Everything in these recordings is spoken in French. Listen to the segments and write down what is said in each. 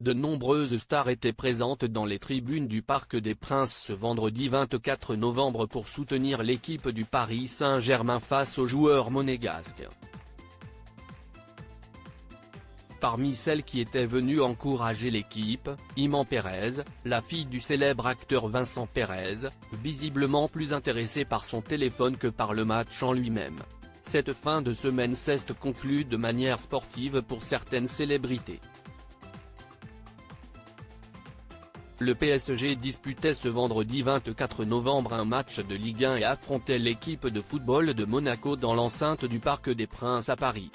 De nombreuses stars étaient présentes dans les tribunes du Parc des Princes ce vendredi 24 novembre pour soutenir l'équipe du Paris Saint-Germain face aux joueurs monégasques. Parmi celles qui étaient venues encourager l'équipe, Iman Perez, la fille du célèbre acteur Vincent Perez, visiblement plus intéressée par son téléphone que par le match en lui-même. Cette fin de semaine s'est conclue de manière sportive pour certaines célébrités. Le PSG disputait ce vendredi 24 novembre un match de Ligue 1 et affrontait l'équipe de football de Monaco dans l'enceinte du Parc des Princes à Paris.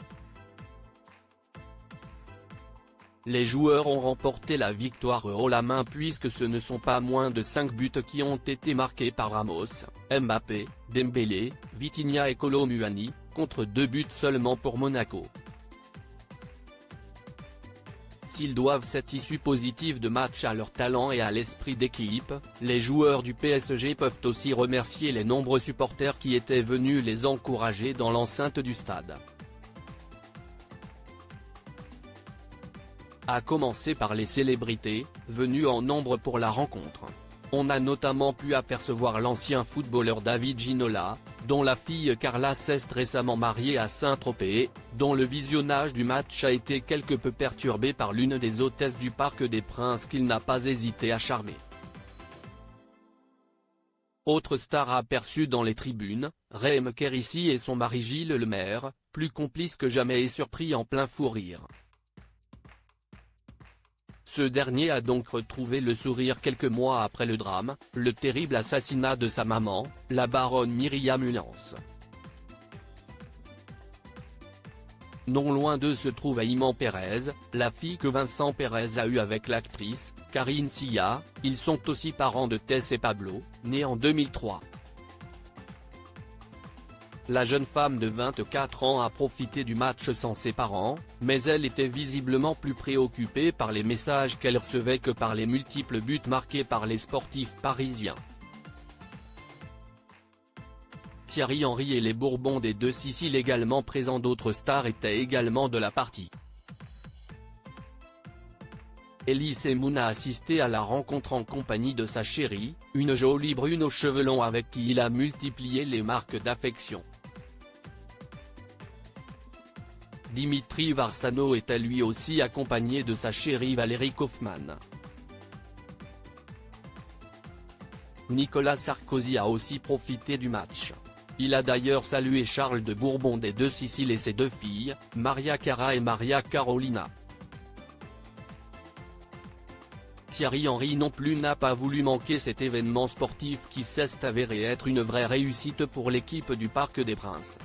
Les joueurs ont remporté la victoire haut la main puisque ce ne sont pas moins de 5 buts qui ont été marqués par Ramos, Mbappé, Dembélé, Vitinha et Kolo Muani, contre 2 buts seulement pour Monaco. S'ils doivent cette issue positive de match à leur talent et à l'esprit d'équipe, les joueurs du PSG peuvent aussi remercier les nombreux supporters qui étaient venus les encourager dans l'enceinte du stade. À commencer par les célébrités, venues en nombre pour la rencontre. On a notamment pu apercevoir l'ancien footballeur David Ginola, dont la fille Carla s'est récemment mariée à Saint-Tropez, dont le visionnage du match a été quelque peu perturbé par l'une des hôtesses du Parc des Princes qu'il n'a pas hésité à charmer. Autre star aperçue dans les tribunes, Reem Kérissi et son mari Gilles Lemaire, plus complices que jamais et surpris en plein fou rire. Ce dernier a donc retrouvé le sourire quelques mois après le drame, le terrible assassinat de sa maman, la baronne Myriam Hulance. Non loin d'eux se trouve Iman Perez, la fille que Vincent Perez a eue avec l'actrice, Karine Sia. Ils sont aussi parents de Tess et Pablo, nés en 2003. La jeune femme de 24 ans a profité du match sans ses parents, mais elle était visiblement plus préoccupée par les messages qu'elle recevait que par les multiples buts marqués par les sportifs parisiens. Thierry Henry et les Bourbons des deux Siciles également présents. D'autres stars étaient également de la partie. Elie Moon a assisté à la rencontre en compagnie de sa chérie, une jolie brune aux cheveux longs avec qui il a multiplié les marques d'affection. Dimitri Varsano était lui aussi accompagné de sa chérie Valérie Kaufmann. Nicolas Sarkozy a aussi profité du match. Il a d'ailleurs salué Charles de Bourbon des deux Siciles et ses deux filles, Maria Cara et Maria Carolina. Thierry Henry non plus n'a pas voulu manquer cet événement sportif qui s'est avéré être une vraie réussite pour l'équipe du Parc des Princes.